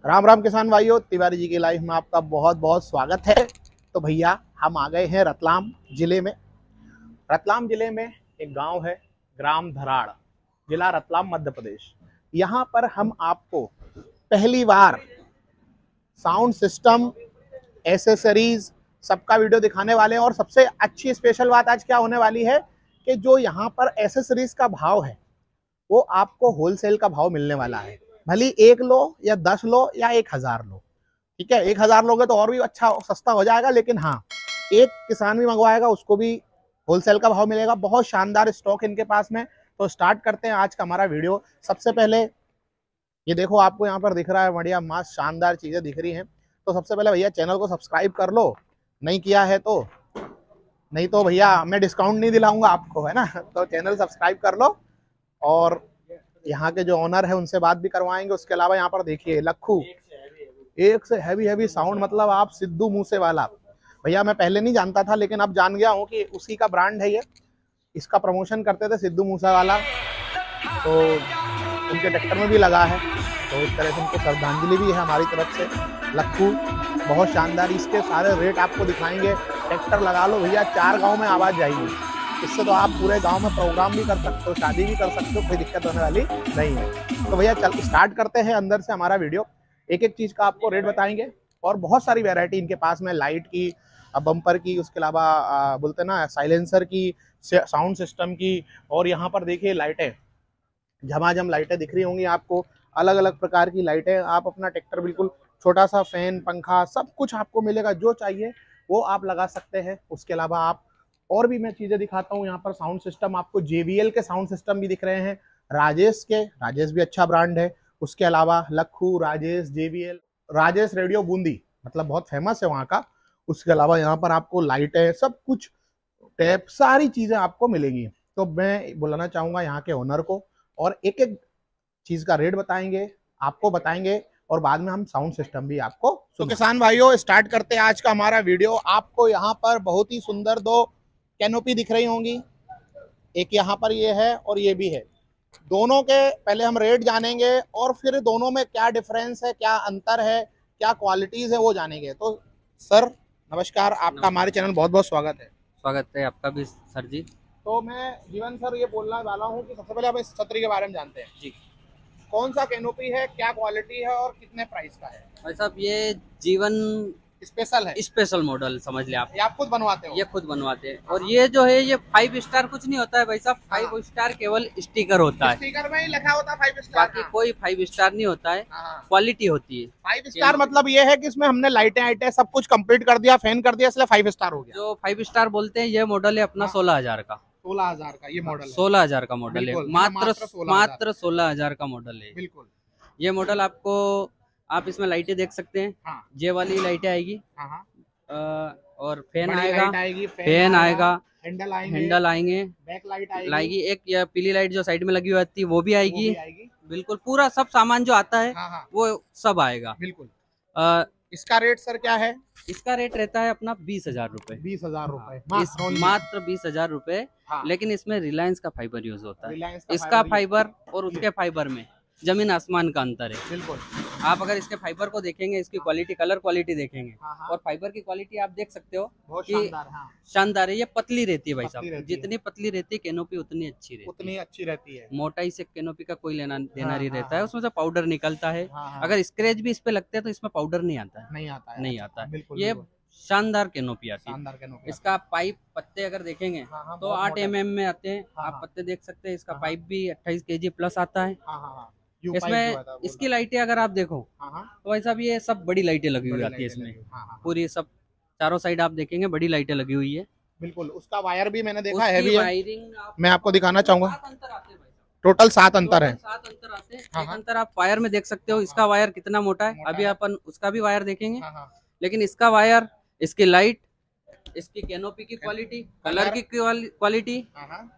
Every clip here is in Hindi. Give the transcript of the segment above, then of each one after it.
राम राम किसान भाइयों, तिवारी जी की लाइफ में आपका बहुत बहुत स्वागत है। तो भैया हम आ गए हैं रतलाम जिले में। रतलाम जिले में एक गांव है, ग्राम धराड़, जिला रतलाम, मध्य प्रदेश। यहाँ पर हम आपको पहली बार साउंड सिस्टम, एसेसरीज, सबका वीडियो दिखाने वाले हैं। और सबसे अच्छी स्पेशल बात आज क्या होने वाली है कि जो यहाँ पर एसेसरीज का भाव है वो आपको होलसेल का भाव मिलने वाला है। भली 1 लो या 10 लो या 1000 लो, ठीक है। 1000 लोगे तो और भी अच्छा सस्ता हो जाएगा, लेकिन हाँ, एक किसान भी मंगवाएगा उसको भी होलसेल का भाव मिलेगा। बहुत शानदार स्टॉक इनके पास में। तो स्टार्ट करते हैं आज का हमारा वीडियो। सबसे पहले ये देखो, आपको यहाँ पर दिख रहा है बढ़िया मस्त शानदार चीजें दिख रही हैं। तो सबसे पहले भैया चैनल को सब्सक्राइब कर लो, नहीं किया है तो, नहीं तो भैया मैं डिस्काउंट नहीं दिलाऊंगा आपको, है ना। तो चैनल सब्सक्राइब कर लो। और यहाँ के जो ओनर है उनसे बात भी करवाएंगे। उसके अलावा यहाँ पर देखिए लखू, एक से हैवी साउंड, मतलब आप सिद्धू मूसेवाला। भैया मैं पहले नहीं जानता था, लेकिन अब जान गया हूँ कि उसी का ब्रांड है ये। इसका प्रमोशन करते थे सिद्धू मूसेवाला, तो उनके ट्रैक्टर में भी लगा है। तो इस तरह से उनको श्रद्धांजलि भी है हमारी तरफ से। लखू बहुत शानदार। इसके सारे रेट आपको दिखाएंगे। ट्रैक्टर लगा लो भैया, 4 गाँव में आवाज जाएगी। इससे तो आप पूरे गांव में प्रोग्राम भी कर सकते हो, शादी भी कर सकते हो, कोई दिक्कत होने वाली नहीं है। तो भैया चल स्टार्ट करते हैं अंदर से हमारा वीडियो। एक एक चीज का आपको रेट बताएंगे। और बहुत सारी वैरायटी इनके पास में, लाइट की, बम्पर की, उसके अलावा बोलते ना साइलेंसर की, साउंड सिस्टम की। और यहाँ पर देखिए लाइटें, झमाझम लाइटें दिख रही होंगी आपको, अलग अलग प्रकार की लाइटें। आप अपना ट्रैक्टर बिल्कुल छोटा सा फैन, पंखा, सब कुछ आपको मिलेगा, जो चाहिए वो आप लगा सकते हैं। उसके अलावा आप और भी मैं चीजें दिखाता हूँ। यहाँ पर साउंड सिस्टम आपको JBL के साउंड सिस्टम भी दिख रहे हैं, राजेश भी अच्छा ब्रांड है। उसके अलावा लखू, राजेश, JBL, राजेश रेडियो बूंदी, मतलब बहुत फेमस है वहाँ का। उसके अलावा यहाँ पर आपको लाइटें, सब कुछ, टैप, सारी चीजें आपको मिलेंगी। तो मैं बुलाना चाहूंगा यहाँ के ओनर को, और एक एक चीज का रेट बताएंगे, आपको बताएंगे, और बाद में हम साउंड सिस्टम भी आपको। तो किसान भाइयों स्टार्ट करते हैं आज का हमारा वीडियो। आपको यहाँ पर बहुत ही सुंदर 2 कैनोपी दिख रही होंगी, एक यहाँ पर ये है और ये भी है। दोनों के पहले हम रेट जानेंगे और फिर दोनों में क्या डिफरेंस है, क्या अंतर है, क्या क्वालिटीज है, वो जानेंगे। तो सर नमस्कार, आपका हमारे चैनल बहुत बहुत स्वागत है। स्वागत है आपका भी सर जी। तो मैं जीवन सर ये बोलने वाला हूँ कि सबसे पहले आप इस छतरी के बारे में जानते हैं जी। कौन सा कैनोपी है, क्या क्वालिटी है और कितने प्राइस का है? भाई साहब ये जीवन स्पेशल है, स्पेशल मॉडल समझ ले आप। ये आप खुद बनवाते हो? ये खुद बनवाते हैं। और ये जो है ये 5 स्टार कुछ नहीं होता है भाई साहब। 5 स्टार केवल स्टिकर होता है, स्टिकर में ही लिखा होता है 5 स्टार, बाकी कोई 5 स्टार नहीं होता है। क्वालिटी होती है 5 स्टार। मतलब ये है कि इसमें हमने लाइटें आइटें सब कुछ कंप्लीट कर दिया, फैन कर दिया, इसलिए 5 स्टार हो गया। जो 5 स्टार बोलते हैं ये मॉडल है अपना 16,000 का। 16,000 का ये मॉडल है। 16,000 का मॉडल है, मात्र 16,000 का मॉडल है। बिल्कुल। ये मॉडल आपको, आप इसमें लाइटें देख सकते हैं। ये वाली लाइटें आएगी, और फैन आएगा, फैन आएगा, हैंडल आएंगे, बैक लाइट आएगी, एक या पीली लाइट जो साइड में लगी हुई आती है वो भी आएगी। बिल्कुल पूरा सब सामान जो आता है वो सब आएगा। बिल्कुल। इसका रेट सर क्या है? इसका रेट रहता है अपना 20,000 रुपए। 20,000 रुपए, मात्र 20,000 रुपए। लेकिन इसमें रिलायंस का फाइबर यूज होता है। इसका फाइबर और उसके फाइबर में जमीन आसमान का अंतर है। बिल्कुल। आप अगर इसके फाइबर को देखेंगे, इसकी क्वालिटी, कलर क्वालिटी देखेंगे, और फाइबर की क्वालिटी आप देख सकते हो कि शानदार है। ये पतली रहती है भाई साहब, जितनी पतली रहती है कैनोपी उतनी अच्छी रहती है। मोटाई से कैनोपी का कोई लेना देना नहीं रहता है। उसमें से पाउडर निकलता है। अगर स्क्रैच भी इस पे लगते हैं तो इसमें पाउडर नहीं आता है। ये शानदार कैनोपी आती है। इसका पाइप, पत्ते अगर देखेंगे तो 8 mm में आते हैं। आप पत्ते देख सकते हैं। इसका पाइप भी 28 kg प्लस आता है। इसमें इसकी लाइटें अगर आप देखो तो भाई साहब ये सब बड़ी लाइटें लगी हुई आती है इसमें। पूरी सब चारों साइड आप देखेंगे बड़ी लाइटें लगी हुई है। बिल्कुल। उसका वायर भी मैंने देखा है, मैं आपको दिखाना चाहूंगा। टोटल 7 अंतर है। 7 अंतर आते हैं। एक अंतर आप वायर में देख सकते हो, इसका वायर कितना मोटा है। अभी अपन उसका भी वायर देखेंगे। लेकिन इसका वायर, इसकी लाइट, इसकी कैनोपी की क्वालिटी, कलर की क्वालिटी,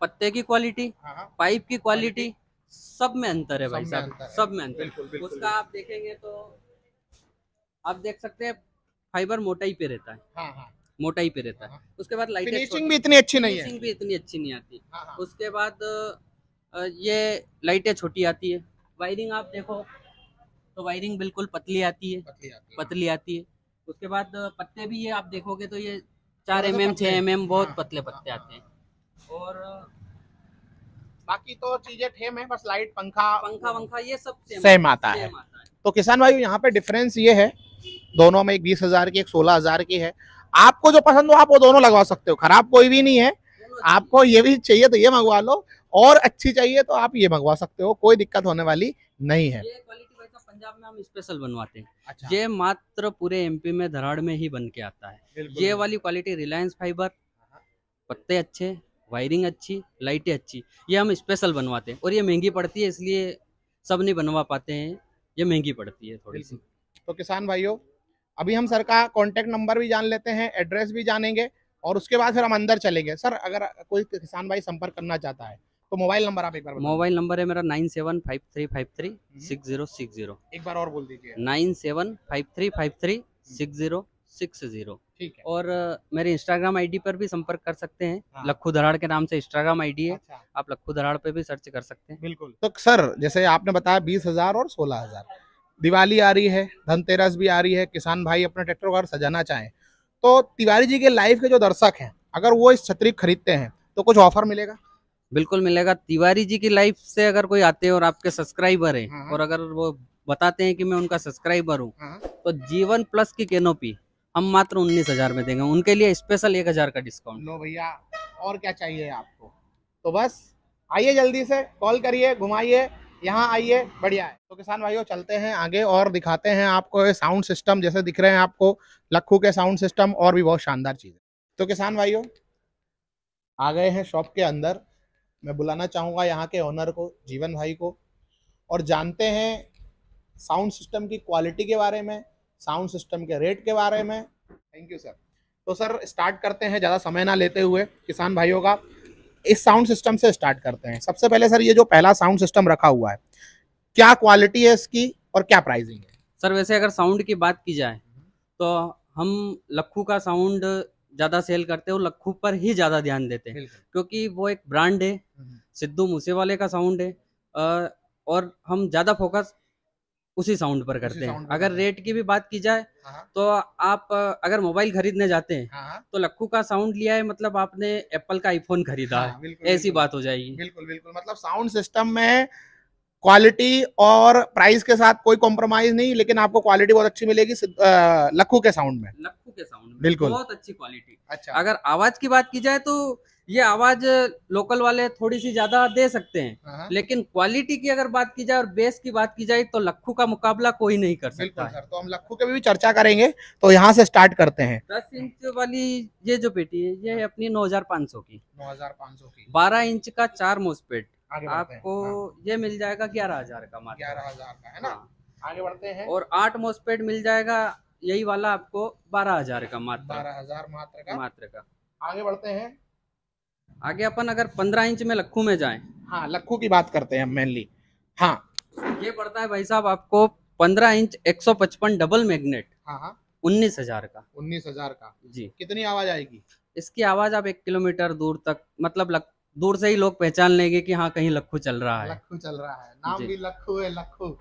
पत्ते की क्वालिटी, पाइप की क्वालिटी, सब में अंतर है भाई साहब, सब में अंतर। उसका आप देखेंगे तो आप देख सकते हैं फाइबर मोटाई पे रहता है। मोटाई पे रहता है। उसके बाद लाइटें, फिनिशिंग भी इतनी अच्छी नहीं है, फिनिशिंग भी इतनी अच्छी नहीं आती। हाँ। उसके बाद ये लाइटें छोटी आती है। वायरिंग आप देखो तो वायरिंग बिल्कुल पतली आती है, पतली आती है। उसके बाद पत्ते भी ये आप देखोगे तो ये 4 mm 6 mm बहुत पतले पत्ते आते हैं। और बाकी तो चीजें ठेम है, बस लाइट पंखा वंखा ये सब सेम आता है। तो किसान भाई यहाँ पे डिफरेंस ये है, दोनों में एक 20,000 की एक 16,000 की है। आपको जो पसंद हो आप वो दोनों लगवा सकते हो, खराब कोई भी नहीं है। आपको ये भी चाहिए तो ये मंगवा लो, और अच्छी चाहिए तो आप ये मंगवा सकते हो, कोई दिक्कत होने वाली नहीं है। ये क्वालिटी वैसा पंजाब में हम स्पेशल बनवाते हैं। अच्छा। ये मात्र पूरे एमपी में धराड़ में ही बन के आता है। ये वाली क्वालिटी रिलायंस फाइबर, पत्ते अच्छे, वायरिंग अच्छी, लाइटें अच्छी, ये हम स्पेशल बनवाते हैं। और ये महंगी पड़ती है, इसलिए सब नहीं बनवा पाते हैं, ये महंगी पड़ती है थोड़ी सी। तो किसान भाइयों, अभी हम सर का कॉन्टेक्ट नंबर भी जान लेते हैं, एड्रेस भी जानेंगे, और उसके बाद फिर हम अंदर चलेंगे। सर अगर कोई किसान भाई संपर्क करना चाहता है तो मोबाइल नंबर आप एक बार बताइए। मोबाइल नंबर है मेरा 9753536060। एक बार और बोल दीजिए। 9753536060। ठीक है। और मेरे इंस्टाग्राम आईडी पर भी संपर्क कर सकते हैं। लक्खू धराड़ के नाम से इंस्टाग्राम आईडी है। अच्छा। आप लक्खू धराड़ पे भी सर्च कर सकते हैं। बिल्कुल। तो सर जैसे आपने बताया 20,000 और 16,000, दिवाली आ रही है, धनतेरस भी आ रही है, किसान भाई अपना ट्रैक्टर वगैरह सजाना चाहें तो तिवारी जी के लाइव के जो दर्शक हैं, अगर वो इस छतरी खरीदते हैं तो कुछ ऑफर मिलेगा? बिल्कुल मिलेगा। तिवारी जी की लाइफ से अगर कोई आते हैं और आपके सब्सक्राइबर है, और अगर वो बताते हैं कि मैं उनका सब्सक्राइबर हूँ, तो जीवन प्लस की कैनोपी हम मात्र 19,000 में देंगे। उनके लिए स्पेशल 1,000 का डिस्काउंट। लो भैया, और क्या चाहिए आपको? तो बस आइए, जल्दी से कॉल करिए, घुमाइए, यहाँ आइए, बढ़िया है। तो किसान भाइयों चलते हैं आगे और दिखाते हैं आपको ये साउंड सिस्टम, जैसे दिख रहे हैं आपको लक्खू के साउंड सिस्टम, और भी बहुत शानदार चीजें। तो किसान भाइयों आ गए हैं शॉप के अंदर। मैं बुलाना चाहूँगा यहाँ के ओनर को, जीवन भाई को, और जानते हैं साउंड सिस्टम की क्वालिटी के बारे में, साउंड सिस्टम के रेट के बारे में। Thank you sir. तो सर स्टार्ट करते हैं, ज़्यादा समय ना लेते हुए किसान भाइयों का, इस साउंड सिस्टम से स्टार्ट करते हैं। सबसे पहले सर ये जो पहला साउंड सिस्टम रखा हुआ है, क्या क्वालिटी है इसकी और क्या प्राइसिंग है? सर वैसे अगर साउंड की बात की जाए तो हम लक्खू का साउंड ज़्यादा सेल करते हैं और लक्खू पर ही ज़्यादा ध्यान देते हैं, क्योंकि वो एक ब्रांड है, सिद्धू मूसेवाले का साउंड है, और हम ज़्यादा फोकस उसी साउंड पर करते हैं। अगर रेट की भी बात की जाए तो आप अगर मोबाइल खरीदने जाते हैं तो लक्खू का साउंड लिया है मतलब आपने एप्पल का आईफोन खरीदा है, ऐसी बात हो जाएगी। बिल्कुल बिल्कुल, मतलब साउंड सिस्टम में क्वालिटी और प्राइस के साथ कोई कॉम्प्रोमाइज नहीं, लेकिन आपको क्वालिटी बहुत अच्छी मिलेगी लक्खू के साउंड में। लक्खू के साउंड में बिल्कुल बहुत अच्छी क्वालिटी। अच्छा। अगर आवाज की बात की जाए तो ये आवाज लोकल वाले थोड़ी सी ज्यादा दे सकते हैं, लेकिन क्वालिटी की अगर बात की जाए और बेस की बात की जाए तो लक्खू का मुकाबला कोई नहीं कर सकता सर। तो हम लक्खू के भी चर्चा करेंगे, तो यहाँ से स्टार्ट करते हैं। 10 इंच वाली ये जो पेटी है ये है अपनी 9,500 की। 9,500 की 12 इंच का 4 मोस्पेट आपको ये मिल जाएगा 11,000 का मात्र। 11,000 का है ना। आगे बढ़ते हैं। और 8 मोस्पेट मिल जाएगा यही वाला आपको 12,000 का मात्र। 12,000 मात्र का। आगे बढ़ते हैं। आगे अपन अगर 15 इंच में लक्खू में जाएं, हाँ लक्खू की बात करते हैं मेनली। हाँ ये पड़ता है भाई साहब आपको 15 इंच 155 डबल मैग्नेट। हाँ 19,000 का। 19,000 का जी। कितनी आवाज आएगी इसकी? आवाज आप 1 किलोमीटर दूर तक, मतलब दूर से ही लोग पहचान लेंगे कि हाँ कहीं लक्खू चल रहा है। लक्खू चल रहा है, नाम भी लक्खू है। लक्खू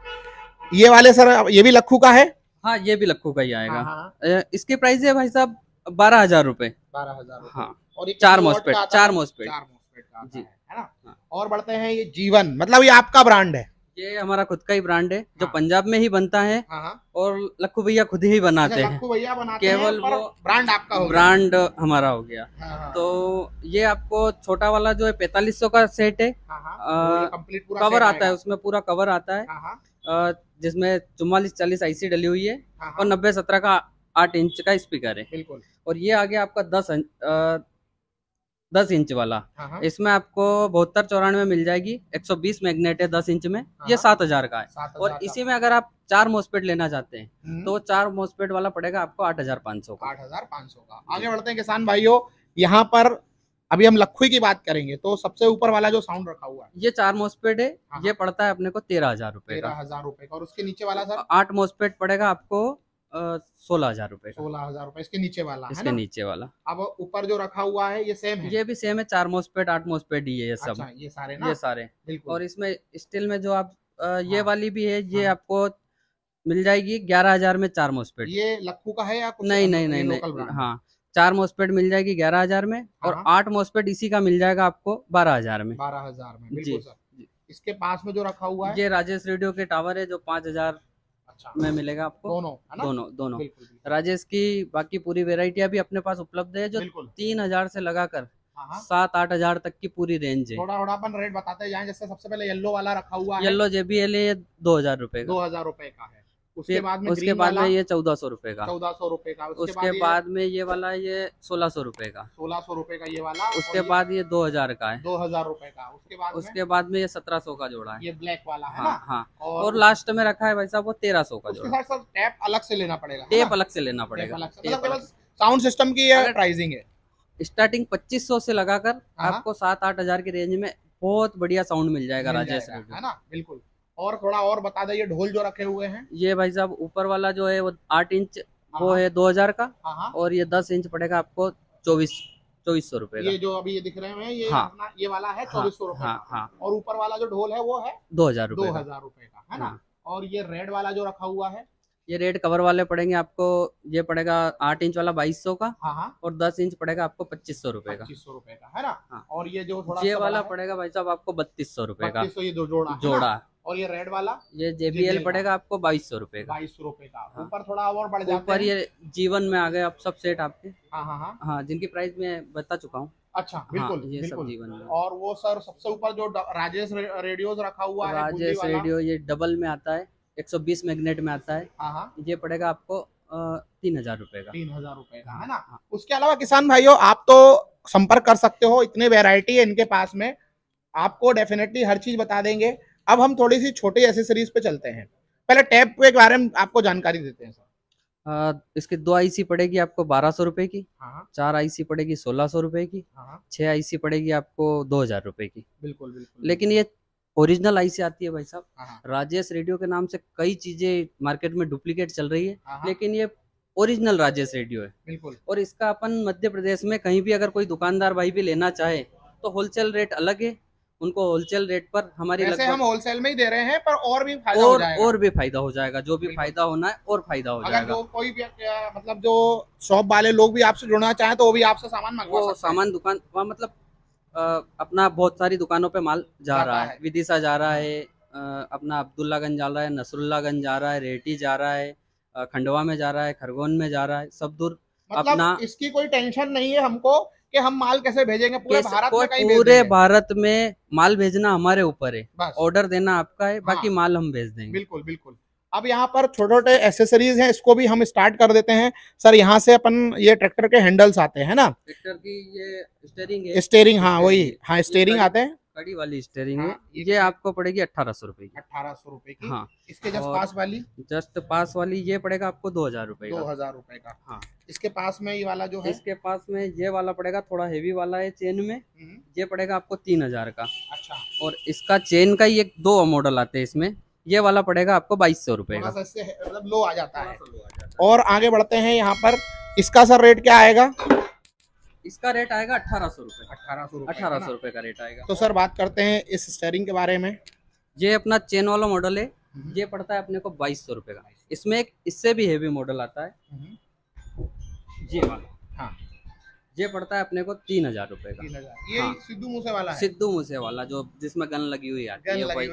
ये वाले सर, ये भी लक्खू का है? हाँ ये भी लक्खू का ही आएगा। इसकी प्राइस है भाई साहब 12,000 रुपए। 12,000। हाँ। और 4 मोस्पेट जी है ना। और बढ़ते हैं, ये जीवन, मतलब ये आपका ब्रांड है? ये हमारा खुद का ही ब्रांड है जो पंजाब में ही बनता है, और लक्खू भैया खुद ही बनाते हैं। लक्खू भैया बनाते केवल हैं, वो ब्रांड आपका हो गया। ब्रांड हमारा हो गया। तो ये आपको छोटा वाला जो है 4500 का सेट है। कवर आता है, उसमें पूरा कवर आता है, जिसमें 44-40 आईसी डली हुई है, और 90-17 का 8 इंच का स्पीकर है। बिल्कुल। और ये आगे आपका 10 इंच वाला, इसमें आपको 72-94 मिल जाएगी। 120 मैग्नेट है 10 इंच में, ये 7,000 का है। और इसी में अगर आप 4 मोस्पेट लेना चाहते हैं तो 4 मोस्पेट वाला पड़ेगा आपको 8,500 का। 8,500 का। आगे बढ़ते हैं किसान भाइयों, यहाँ पर अभी हम लक्खू की बात करेंगे, तो सबसे ऊपर वाला जो साउंड रखा हुआ है ये 4 मोस्पेट है, ये पड़ता है अपने को 13,000 रुपए का। 13,000 रुपए का। और उसके नीचे वाला सर? 8 मोस्पेट पड़ेगा आपको 16,000 रुपए का। 16,000 रुपए इसके नीचे वाला इसके नीचे वाला। अब ऊपर जो रखा हुआ है ये सेम है? ये भी सेम है, 4 मोस्पेट 8 मोस्पेट ही है ये सब। अच्छा, ये सारे ना? ये सारे बिल्कुल। और इसमें स्टील में जो आप ये वाली भी है, ये हाँ। आपको मिल जाएगी 11,000 में 4 मोस्पेट। ये लक्कू का है या कुछ? नहीं नहीं नहीं नहीं, हाँ 4 मोस्पेट मिल जाएगी 11,000 में, और 8 मोस्पेट इसी का मिल जाएगा आपको 12,000 में। 12,000 में, बिल्कुल सर। इसके पास में जो रखा हुआ है ये राजेश रेडियो के टावर है जो 5,000 में मिलेगा आपको। दोनों है ना? दोनों राजेश की बाकी पूरी वेराइटियां भी अपने पास उपलब्ध है, जो 3,000 से लगाकर 7-8,000 तक की पूरी रेंज है। थोड़ा अपन रेट बताते जाएं। जैसे सबसे पहले येलो वाला रखा हुआ है, येलो JBL है, ये 2,000 रुपए का। 2,000 रुपए का है। उसके बाद में ये 1,400 रुपए का। 1,400 रुपए का। उसके बाद में ये वाला ये 1,600 रुपए का। 1,600 रुपए का ये वाला। उसके बाद ये 2,000 का है। 2,000 रुपए का। उसके बाद में ये 1,700 का जोड़ा है, ये ब्लैक वाला है। हाँ। और लास्ट में रखा है भाई साहब वो 1,300 का जोड़ा। सर टैप अलग से लेना पड़ेगा? टेप अलग से लेना पड़ेगा। साउंड सिस्टम की ये प्राइसिंग है स्टार्टिंग 2,500 से लगाकर आपको 7-8 हजार की रेंज में बहुत बढ़िया साउंड मिल जाएगा राजेश रेडियो, है ना? बिल्कुल। और थोड़ा और बता दे, ये ढोल जो रखे हुए हैं? ये भाई साहब ऊपर वाला जो है वो 8 इंच वो है 2,000 का, और ये 10 इंच पड़ेगा आपको 2,400 रुपए का। ये जो अभी ये दिख रहे हैं ये अपना ये वाला है 2,400 रुपए का। और ऊपर वाला जो ढोल है वो है 2,000 रुपए 2,000 रुपए का, है ना? और ये रेड वाला जो रखा हुआ है, ये रेड कवर वाले पड़ेंगे आपको, ये पड़ेगा 8 इंच वाला 2,200 का, और 10 इंच पड़ेगा आपको 2,500 रुपए का। 2,500 रुपए का, है ना? और ये जो थोड़ा ये वाला पड़ेगा भाई साहब आपको 3,200 रुपए का। ये दो जोड़ा। और ये रेड वाला ये JBL पड़ेगा आपको 2,200 रुपए का। 2,200 रुपए का। ऊपर थोड़ा और बढ़ जाता है। ऊपर ये जीवन में आ गए अब सब सेट आपके। हाँ, जिनकी प्राइस मैं बता चुका हूँ। अच्छा, बिल्कुल। ये बिल्कुल। सब जीवन में। और वो सर सबसे ऊपर जो राजेश रेडियोज रखा हुआ है, राजेश रेडियो ये डबल में आता है, 120 मैग्नेट में आता है। ये पड़ेगा आपको 3,000 रुपए का। 3,000 रुपए का, है ना? उसके अलावा किसान भाइयों आप तो संपर्क कर सकते हो, इतने वेराइटी है इनके पास में, आपको डेफिनेटली हर चीज बता देंगे। अब हम थोड़ी सी छोटी एसेसरीज पे चलते हैं। पहले टैप के बारे में आपको जानकारी देते हैं सर। इसकी 2 IC पड़ेगी आपको 1,200 रुपए की, 4 IC पड़ेगी 1,600 रुपए की, 6 IC पड़ेगी आपको 2,000 रुपए की। बिल्कुल। लेकिन ये ओरिजिनल IC आती है भाई साहब। राजेश रेडियो के नाम से कई चीजें मार्केट में डुप्लीकेट चल रही है, लेकिन ये ओरिजिनल राजेश रेडियो है। बिल्कुल। और इसका अपन मध्य प्रदेश में कहीं भी अगर कोई दुकानदार भाई भी लेना चाहे तो होलसेल रेट अलग है, उनको होलसेल रेट पर हमारी हम होलसेल में ही दे रहे हैं, पर और भी फायदा हो जाएगा। और भी फायदा हो जाएगा, जो भी फायदा होना है और फायदा हो जाएगा। जो कोई भी मतलब जो शॉप वाले लोग भी आपसे जुड़ना चाहें तो वो भी आपसे सामान मंगवा सकते हैं। सामान दुकान मतलब अपना बहुत सारी दुकानों पे माल जा रहा है, विदिशा जा रहा है, अपना अब्दुल्लागंज जा रहा है, नसरुल्लागंज जा रहा है, रेटी जा रहा है, खंडवा में जा रहा है, खरगोन में जा रहा है, सब दूर। मतलब अपना इसकी कोई टेंशन नहीं है हमको कि हम माल कैसे भेजेंगे, पूरे भारत में कहीं पूरे भारत में माल भेजना हमारे ऊपर है, ऑर्डर देना आपका है, बाकी माल हम भेज देंगे। बिल्कुल बिल्कुल। अब यहाँ पर छोटे छोटे एसेसरीज हैं, इसको भी हम स्टार्ट कर देते हैं सर। यहाँ से अपन ये ट्रैक्टर के हैंडल्स आते हैं ना, ट्रैक्टर की ये स्टीयरिंग है। स्टीयरिंग, हाँ वही, हाँ स्टीयरिंग आते हैं, कड़ी वाली स्टीयरिंग है। ये आपको पड़ेगी 1,800 रुपए की। 1,800 रुपए की। हाँ। इसके जस्ट पास वाली ये पड़ेगा आपको 2,000 रुपए का। 2,000 रुपए का। हाँ। इसके पास में ये वाला जो है, इसके पास में ये वाला पड़ेगा, थोड़ा हेवी वाला है चेन में, ये पड़ेगा आपको 3,000 का। अच्छा। और इसका चेन का ये 2 मॉडल आते हैं इसमें, ये वाला पड़ेगा आपको 2,200 रुपए का। मतलब लो आ जाता है। और आगे बढ़ते हैं, यहाँ पर इसका सर रेट क्या आएगा? इसका रेट आएगा 1,800 रुपए। 1,800 रुपए का रेट आएगा। तो सर बात करते हैं इस स्टीयरिंग के बारे में। ये अपना चेन वाला मॉडल है, ये पड़ता है अपने को 2,200 रुपए का। इसमें एक इससे भी हेवी मॉडल आता है, ये वाला। हाँ। ये पड़ता है अपने को 3,000 रुपए का। 3,000। ये सिद्धू मूसे वाला है? सिद्धू मूसे वाला, जो जिसमें गन लगी हुई आती है, वही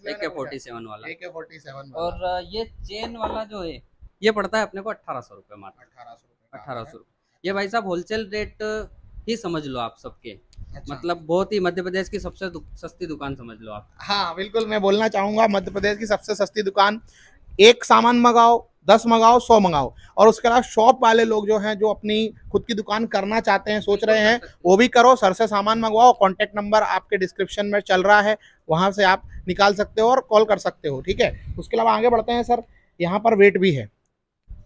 AK-47 वाला। AK-47 और ये चेन वाला जो है ये पड़ता है अपने को 1,800 रुपए मात्र। 1,800 रुपए। ये भाई साहब होलसेल रेट ही समझ लो आप सबके। अच्छा। मतलब बहुत ही मध्य प्रदेश की सबसे सस्ती दुकान समझ लो आप। हाँ बिल्कुल, मैं बोलना चाहूंगा मध्य प्रदेश की सबसे सस्ती दुकान। एक सामान मंगाओ, 10 मंगाओ, 100 मंगाओ। और उसके अलावा शॉप वाले लोग जो हैं, जो अपनी खुद की दुकान करना चाहते हैं, सोच रहे हैं, वो भी करो। सर से सामान मंगवाओ। कॉन्टेक्ट नंबर आपके डिस्क्रिप्शन में चल रहा है, वहां से आप निकाल सकते हो और कॉल कर सकते हो, ठीक है। उसके अलावा आगे बढ़ते हैं सर, यहाँ पर वेट भी है।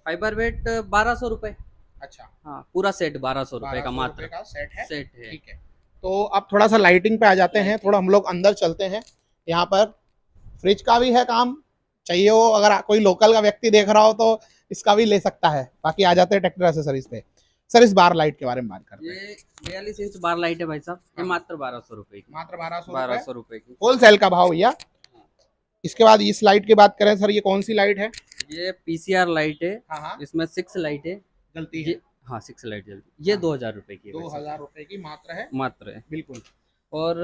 फाइबर वेट 1,200 रुपए। अच्छा। हाँ, पूरा सेट 1,200 रुपए का मात्र का सेट है। ठीक है। तो अब थोड़ा सा लाइटिंग पे आ जाते हैं, थोड़ा हम लोग अंदर चलते हैं। यहाँ पर फ्रिज का भी है काम, चाहिए हो अगर कोई लोकल का व्यक्ति देख रहा हो तो इसका भी ले सकता है। बाकी आ जाते हैं ट्रैक्टर एक्सेसरीज पे। सर इस बार लाइट के बारे में बात करते हैं। ये 42 इंच बार लाइट है भाई साहब, ये मात्र 1200 रुपए की। मात्र 1200 रुपए की होलसेल का भाव भैया। इसके बाद इस लाइट की बात करें सर, ये कौन सी लाइट है? ये पीसीआर लाइट है। हाँ। इसमें 6 लाइट है जलती है। हाँ 6 लाइट जलती। ये 2000 रुपए की है। 2000 रुपए की मात्र है। मात्र है बिल्कुल। और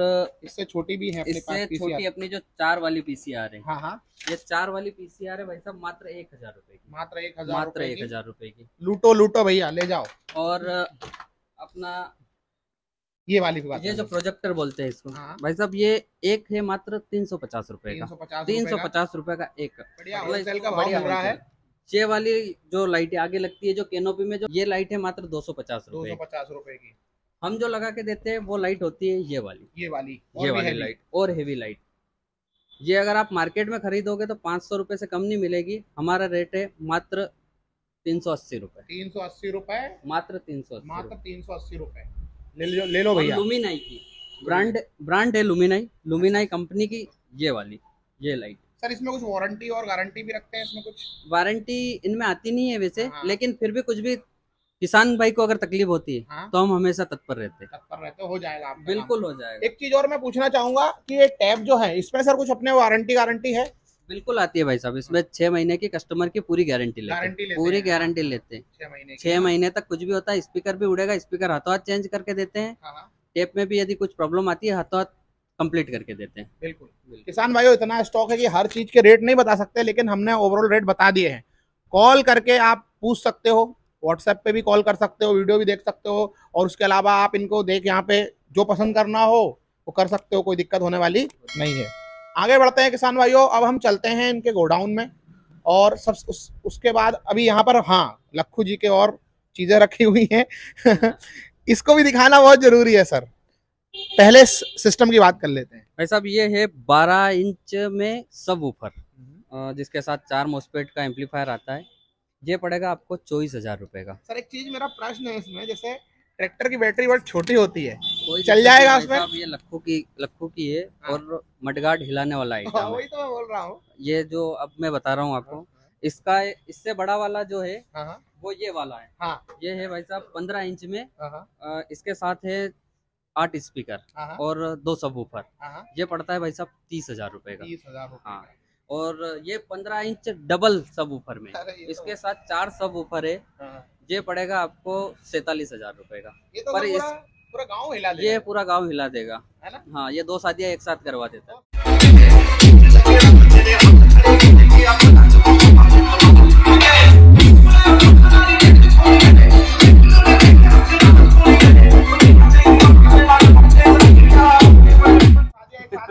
इससे छोटी भी है अपने पास? इससे छोटी अपनी जो 4 वाली पीसीआर है। हाँ। ये 4 वाली पीसीआर है भाई साहब, मात्र 1000 रुपए की। मात्र 1000 रुपए की। लूटो लूटो भैया, ले जाओ। और अपना ये वाली बात, ये जो प्रोजेक्टर बोलते हैं इसको भाई साहब, ये एक है मात्र 350 रुपए का। 350 रुपए का एक। होलसेल का भाव मिल रहा है। ये वाली जो लाइट आगे लगती है जो कैनोपी में, जो ये लाइट है मात्र 250 रुपए। 250 रुपए की। हम जो लगा के देते हैं वो लाइट होती है ये वाली लाइट और हेवी लाइट। ये अगर आप मार्केट में खरीदोगे तो 500 रुपए से कम नहीं मिलेगी। हमारा रेट है मात्र 380 रुपए। 380 रुपए मात्र 380। मात्र 380 रुपए। ले लो भैया। लुमिनाई की ब्रांड है, लुमिनाई कंपनी की ये वाली ये लाइट। सर इसमें कुछ वारंटी और गारंटी भी रखते हैं? इसमें कुछ वारंटी इनमें आती नहीं है वैसे। लेकिन फिर भी कुछ भी किसान भाई को अगर तकलीफ होती है तो हम हमेशा तत्पर रहते हो जाएगा आपका। बिल्कुल हो जाएगा। एक चीज और मैं पूछना चाहूंगा कि ये टैब जो है इसमें सर कुछ अपने वारंटी गारंटी है? बिल्कुल आती है भाई साहब। इसमें 6 महीने की कस्टमर की पूरी गारंटी लेते हैं। पूरी गारंटी लेते हैं। 6 महीने तक कुछ भी होता है, स्पीकर भी उड़ेगा, स्पीकर हाथों हाथ चेंज करके देते हैं। टेप में भी यदि कुछ प्रॉब्लम आती है हाथों हाथ कंप्लीट करके देते हैं। बिल्कुल। किसान भाइयों इतना स्टॉक है कि हर चीज के रेट नहीं बता सकते, लेकिन हमने ओवरऑल रेट बता दिए हैं। कॉल करके आप पूछ सकते हो, व्हाट्सएप पे भी कॉल कर सकते हो, वीडियो भी देख सकते हो, और उसके अलावा आप इनको देख यहाँ पे जो पसंद करना हो वो कर सकते हो, कोई दिक्कत होने वाली नहीं है। आगे बढ़ते हैं किसान भाइयों। अब हम चलते हैं इनके गोडाउन में, और सब उसके बाद अभी यहाँ पर लक्खू जी के और चीजें रखी हुई हैं इसको भी दिखाना बहुत जरूरी है सर। पहले सिस्टम की बात कर लेते हैं भाई साहब। ये है 12 इंच में सब ऊपर, जिसके साथ 4 मॉसफेट का एम्पलीफायर आता है। ये पड़ेगा आपको 24,000 रुपए का। सर एक चीज मेरा प्रश्न है इसमें, जैसे ट्रैक्टर की बैटरी बहुत छोटी होती है, चल जाएगा उसमें? ये लक्खू की है। और मडगार्ड हिलाने वाला आइटम वही तो मैं बोल रहा हूँ। ये जो अब मैं बता रहा हूँ आपको, इसका इससे बड़ा वाला जो है वो ये वाला है। ये है भाई साहब 15 इंच में। इसके साथ है 8 स्पीकर और 2 सबवूफर। ये पड़ता है भाई साहब 30,000 रुपए का। 30,000 रुपए। और ये 15 इंच डबल सबवूफर में, इसके साथ 4 सबवूफर है। ये पड़ेगा आपको 47,000 रुपए का। ये तो पूरा गांव हिला देगा। ये पूरा गांव हिला देगा, है ना? हाँ, ये 2 शादियां एक साथ करवा देता है।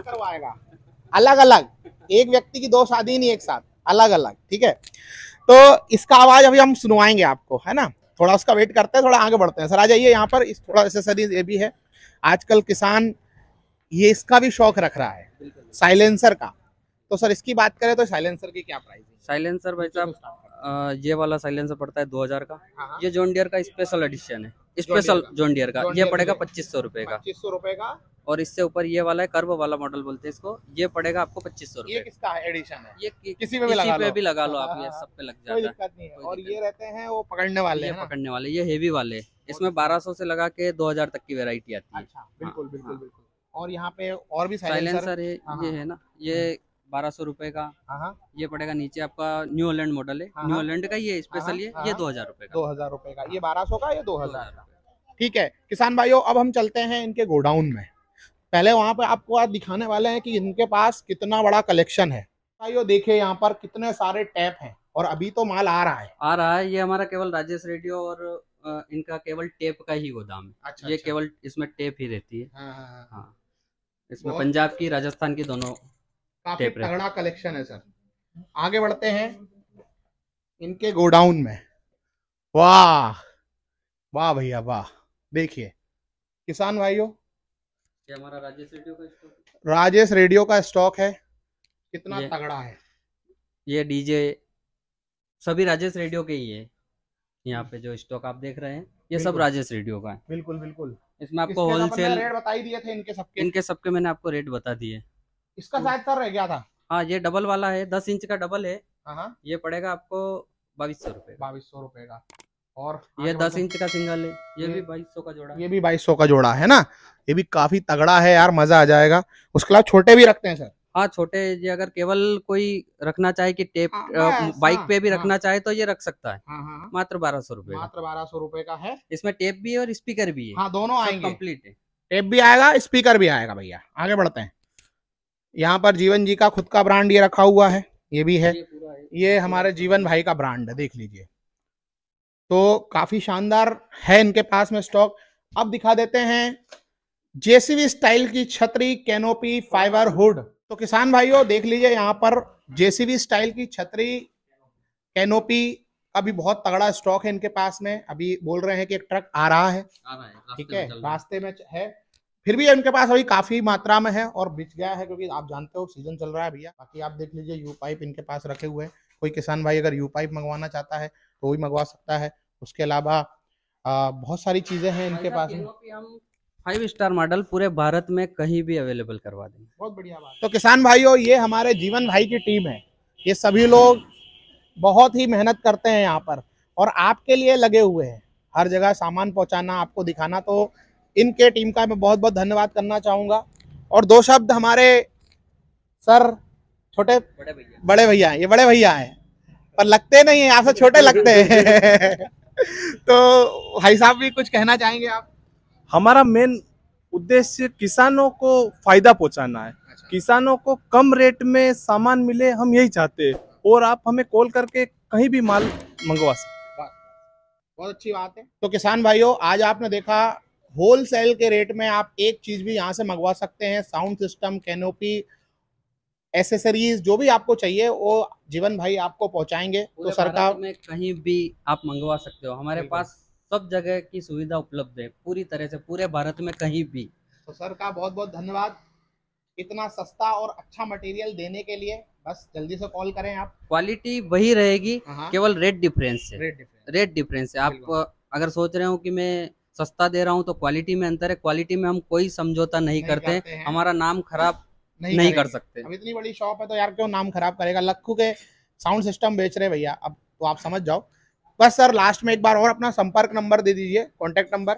करवाएगा अलग अलग, एक व्यक्ति की 2 शादी नहीं एक साथ, अलग अलग। ठीक है, तो इसका आवाज अभी हम सुनवाएंगे आपको, है ना? थोड़ा उसका वेट करते हैं, थोड़ा आगे बढ़ते हैं। सर आ जाइए यहाँ पर। इस थोड़ा एक्सेसरीज ये भी है, आजकल किसान ये इसका भी शौक रख रहा है, साइलेंसर का। तो सर इसकी बात करें तो साइलेंसर की क्या प्राइस है? साइलेंसर भाई साहब ये वाला साइलेंसर पड़ता है 2000 का। ये जॉन डियर का स्पेशल एडिशन है, स्पेशल जॉन डियर का। ये पड़ेगा 2500 रुपए का। 2500 रुपए का। और इससे ऊपर ये वाला है, कर्व वाला मॉडल बोलते हैं इसको। ये पड़ेगा आपको 2500 रुपए। ये किसका एडिशन है? ये किसी पे भी लगा लो आप, ये सब पे लग जाता है, कोई दिक्कत नहीं है। और ये रहते हैं वो पकड़ने वाले, ये पकड़ने वाले, ये हेवी वाले। इसमें 1200 से लगा के 2000 तक की वैरायटी आती है। अच्छा, बिल्कुल बिल्कुल बिल्कुल। और यहाँ पे और भी साइलेंसर है, ये है ना, ये 1200 रुपए का। ये पड़ेगा नीचे आपका न्यू हॉलैंड मॉडल है, न्यू हॉलैंड का ये स्पेशल है। ये 2000 रुपए का। 2000 रुपए का। ये 1200 का, ये 2000 का। ठीक है किसान भाइयों, अब हम चलते हैं इनके गोडाउन में। पहले वहां पे आपको आज दिखाने वाले हैं कि इनके पास कितना बड़ा कलेक्शन है। भाइयों देखिए यहाँ पर कितने सारे टैप हैं, और अभी तो माल आ रहा है। ये हमारा केवल राजेश रेडियो और इनका केवल टेप का ही गोदाम है। अच्छा, ये केवल इसमें टेप ही रहती है। हाँ। इसमें पंजाब की, राजस्थान की दोनों काफी तगड़ा कलेक्शन है सर। आगे बढ़ते हैं इनके गोडाउन में। वाह वाह भैया वाह। देखिए किसान भाइयों, हमारा राजेश रेडियो का स्टॉक, राजेश रेडियो का स्टॉक है। कितना तगड़ा है। ये डीजे सभी राजेश रेडियो के ही है। यहाँ पे जो स्टॉक आप देख रहे हैं ये सब राजेश रेडियो का है। बिल्कुल बिल्कुल। इसमें आपको होलसेल रेट बता ही दिए थे इनके सबके मैंने आपको रेट बता दिए। इसका शायद सर रह गया था। हाँ, ये डबल वाला है, 10 इंच का डबल है। ये पड़ेगा आपको 2200 रुपए। 2200 रुपए का। और ये 10 इंच का सिंगल है, ये भी 2200 का जोड़ा। ये भी 2200 का जोड़ा है ना, ये भी काफी तगड़ा है यार, मजा आ जाएगा। उसके अलावा छोटे भी रखते हैं सर? हाँ छोटे, ये अगर केवल कोई रखना चाहे कि टेप बाइक पे भी रखना चाहे तो ये रख सकता है। मात्र 1200 रुपए। मात्र 1200 रुपए का है। इसमें टेप भी है और स्पीकर भी है। हाँ दोनों आएंगे, कंप्लीट है। टेप भी आएगा, स्पीकर भी आएगा। भैया आगे बढ़ते हैं। यहाँ पर जीवन जी का खुद का ब्रांड ये रखा हुआ है, ये भी है, ये हमारे जीवन भाई का ब्रांड है, देख लीजिए। तो काफी शानदार है इनके पास में स्टॉक। अब दिखा देते हैं जेसीबी स्टाइल की छतरी, कैनोपी, फाइबर हुड। तो किसान भाइयों देख लीजिए, यहाँ पर जेसीबी स्टाइल की छतरी, कैनोपी का भी बहुत तगड़ा स्टॉक है इनके पास में। अभी बोल रहे हैं कि एक ट्रक आ रहा है, ठीक है, रास्ते में है, फिर भी इनके पास अभी काफी मात्रा में है और बिक गया है, क्योंकि आप जानते हो सीजन चल रहा है भैया। बाकी आप देख लीजिए यू पाइप इनके पास रखे हुए हैं, कोई किसान भाई अगर यू पाइप मंगवाना चाहता है तो वो भी मंगवा सकता है। उसके अलावा बहुत सारी चीजें हैं इनके पास में। 5 स्टार मॉडल पूरे भारत में कहीं भी अवेलेबल करवा देंगे। बहुत बढ़िया बात। तो किसान भाइयों ये हमारे जीवन भाई की टीम है, ये सभी लोग बहुत ही मेहनत करते हैं यहाँ पर और आपके लिए लगे हुए हैं, हर जगह सामान पहुंचाना, आपको दिखाना। तो इनके टीम का मैं बहुत बहुत धन्यवाद करना चाहूंगा। और दो शब्द हमारे सर, छोटे बड़े भैया, ये बड़े भैया हैं पर लगते नहीं है, यहाँ से छोटे लगते हैं। तो भाई साहब भी कुछ कहना चाहेंगे आप? हमारा मेन उद्देश्य किसानों को फायदा पहुंचाना है। किसानों को कम रेट में सामान मिले, हम यही चाहते हैं। और आप हमें कॉल करके कहीं भी माल मंगवा सकते हैं। बहुत अच्छी बात है। तो किसान भाइयों आज आपने देखा होलसेल के रेट में आप एक चीज भी यहाँ से मंगवा सकते हैं। साउंड सिस्टम, कैनोपी, एसेसरीज, जो भी आपको चाहिए वो जीवन भाई आपको पहुंचाएंगे। तो सरकार में कहीं भी आप मंगवा सकते हो, हमारे पास सब जगह की सुविधा उपलब्ध है, पूरी तरह से पूरे भारत में कहीं भी। तो सर का बहुत बहुत धन्यवाद इतना सस्ता और अच्छा मटेरियल देने के लिए। बस जल्दी से कॉल करें आप। क्वालिटी वही रहेगी, केवल रेट डिफरेंस है। रेट डिफरेंस है। आप अगर सोच रहे हो कि मैं सस्ता दे रहा हूँ तो क्वालिटी में अंतर है। क्वालिटी में हम कोई समझौता नहीं करते, हमारा नाम खराब नहीं कर सकते। अब इतनी बड़ी शॉप है तो यार क्यों नाम खराब करेगा। लक्खू के साउंड सिस्टम बेच रहे भैया, अब तो आप समझ जाओ। बस सर लास्ट में एक बार और अपना संपर्क नंबर दे दीजिए, कॉन्टेक्ट नंबर।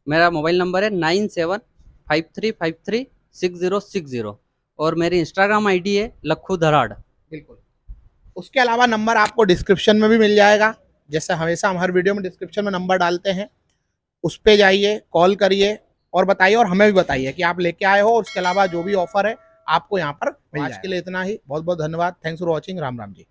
मेरा मोबाइल नंबर है 9753536060 और मेरी इंस्टाग्राम आईडी है लक्खू धराड़। बिल्कुल। उसके अलावा नंबर आपको डिस्क्रिप्शन में भी मिल जाएगा, जैसे हमेशा हम हर वीडियो में डिस्क्रिप्शन में नंबर डालते हैं, उस पर जाइए, कॉल करिए और बताइए, और हमें भी बताइए कि आप लेके आए हो। और उसके अलावा जो भी ऑफर है आपको यहाँ पर मिल जाएगा। आज के लिए इतना ही, बहुत बहुत धन्यवाद। Thanks for watching. Ram Ram ji.